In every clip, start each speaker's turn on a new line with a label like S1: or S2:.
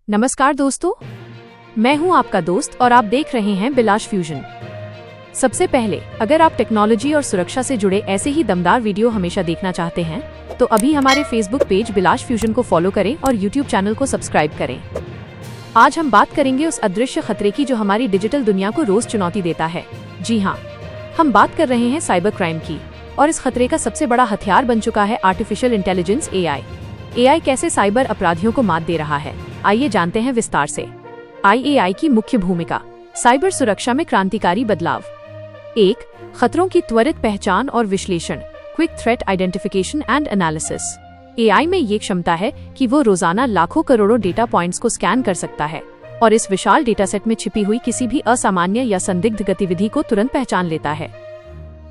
S1: नमस्कार दोस्तों, मैं हूं आपका दोस्त और आप देख रहे हैं बिलाश फ्यूजन। सबसे पहले, अगर आप टेक्नोलॉजी और सुरक्षा से जुड़े ऐसे ही दमदार वीडियो हमेशा देखना चाहते हैं तो अभी हमारे फेसबुक पेज बिलाश फ्यूजन को फॉलो करें और यूट्यूब चैनल को सब्सक्राइब करें। आज हम बात करेंगे उस अदृश्य खतरे की जो हमारी डिजिटल दुनिया को रोज चुनौती देता है। जी हाँ, हम बात कर रहे हैं साइबर क्राइम की, और इस खतरे का सबसे बड़ा हथियार बन चुका है आर्टिफिशियल इंटेलिजेंस AI कैसे साइबर अपराधियों को मात दे रहा है, आइए जानते हैं विस्तार से। AI की मुख्य भूमिका, साइबर सुरक्षा में क्रांतिकारी बदलाव। 1. खतरों की त्वरित पहचान और विश्लेषण, quick threat identification and analysis. AI में ये क्षमता है कि वो रोजाना लाखों करोड़ों डेटा पॉइंट्स को स्कैन कर सकता है और इस विशाल डेटासेट में छिपी हुई किसी भी असामान्य या संदिग्ध गतिविधि को तुरंत पहचान लेता है।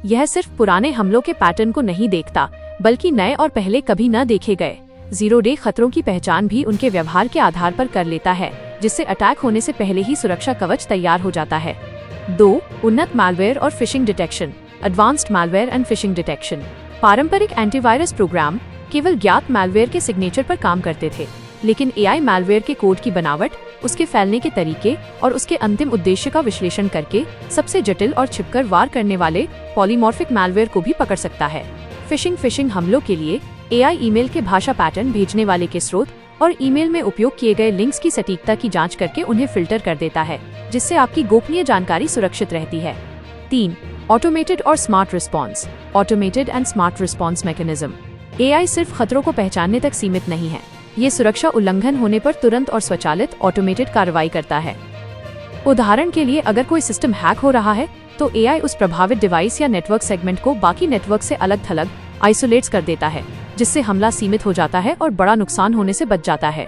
S1: यह सिर्फ पुराने हमलों के पैटर्न को नहीं देखता, बल्कि नए और पहले कभी न देखे गए जीरो डे खतरों की पहचान भी उनके व्यवहार के आधार पर कर लेता है, जिससे अटैक होने से पहले ही सुरक्षा कवच तैयार हो जाता है। 2. उन्नत मैलवेयर और fishing detection, advanced malware and fishing detection. पारंपरिक एंटीवायरस प्रोग्राम केवल ज्ञात मैलवेयर के सिग्नेचर पर काम करते थे, लेकिन AI मैलवेयर के कोड की बनावट, उसके फैलने के तरीके और उसके अंतिम उद्देश्य का विश्लेषण करके सबसे जटिल और छिपकर वार करने वाले पॉलीमॉर्फिक मैलवेयर को भी पकड़ सकता है। फिशिंग हमलों के लिए AI ईमेल के भाषा पैटर्न भेजने वाले के स्रोत और ईमेल में उपयोग किए गए लिंक्स की सटीकता की जांच करके उन्हें फिल्टर कर देता है, जिससे आपकी गोपनीय जानकारी सुरक्षित रहती है। 3. ऑटोमेटेड और smart response, automated and smart response mechanism. AI सिर्फ खतरों को पहचानने तक सीमित नहीं है, ये सुरक्षा उल्लंघन होने पर तुरंत और स्वचालित ऑटोमेटेड कार्रवाई करता है। उदाहरण के लिए, अगर कोई सिस्टम हैक हो रहा है तो AI उस प्रभावित डिवाइस या नेटवर्क सेगमेंट को बाकी नेटवर्क से अलग थलग आइसोलेट्स कर देता है, जिससे हमला सीमित हो जाता है और बड़ा नुकसान होने से बच जाता है।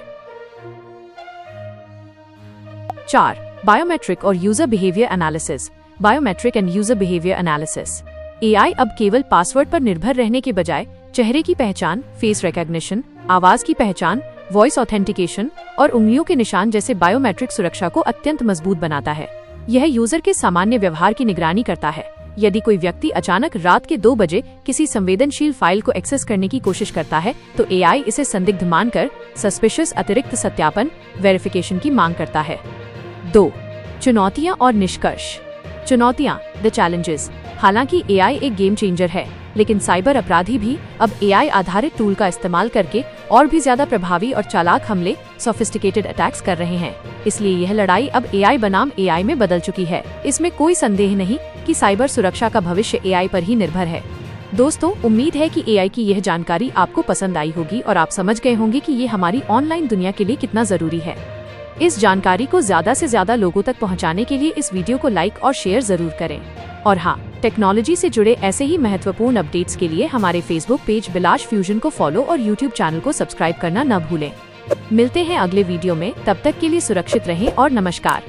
S1: 4. बायोमेट्रिक और user behaviour analysis, biometric and user behaviour analysis. AI अब केवल पासवर्ड पर निर्भर रहने के बजाय चेहरे की पहचान, फेस रिकॉग्निशन, आवाज की पहचान, वॉइस ऑथेंटिकेशन और उंगलियों के निशान जैसे बायोमेट्रिक सुरक्षा को अत्यंत मजबूत बनाता है। यह यूजर के सामान्य व्यवहार की निगरानी करता है। यदि कोई व्यक्ति अचानक रात के 2 बजे किसी संवेदनशील फाइल को एक्सेस करने की कोशिश करता है तो AI इसे संदिग्ध मानकर सस्पिशियस अतिरिक्त सत्यापन वेरिफिकेशन की मांग करता है। 2. चुनौतियां और निष्कर्ष। चुनौतियां, द चैलेंजेस। हालांकि AI एक गेम चेंजर है, लेकिन साइबर अपराधी भी अब AI आधारित टूल का इस्तेमाल करके और भी ज्यादा प्रभावी और चालाक हमले, सोफिस्टिकेटेड अटैक्स कर रहे हैं। इसलिए यह लड़ाई अब AI बनाम AI में बदल चुकी है। इसमें कोई संदेह नहीं कि साइबर सुरक्षा का भविष्य AI पर ही निर्भर है। दोस्तों, उम्मीद है कि AI की यह जानकारी आपको पसंद आई होगी और आप समझ गए होंगे कि ये हमारी ऑनलाइन दुनिया के लिए कितना जरूरी है। इस जानकारी को ज्यादा से ज्यादा लोगों तक पहुंचाने के लिए इस वीडियो को लाइक और शेयर जरूर करें। और हाँ, टेक्नोलॉजी से जुड़े ऐसे ही महत्वपूर्ण अपडेट्स के लिए हमारे फेसबुक पेज बिलाश फ्यूजन को फॉलो और यूट्यूब चैनल को सब्सक्राइब करना न भूलें। मिलते हैं अगले वीडियो में, तब तक के लिए सुरक्षित रहें और नमस्कार।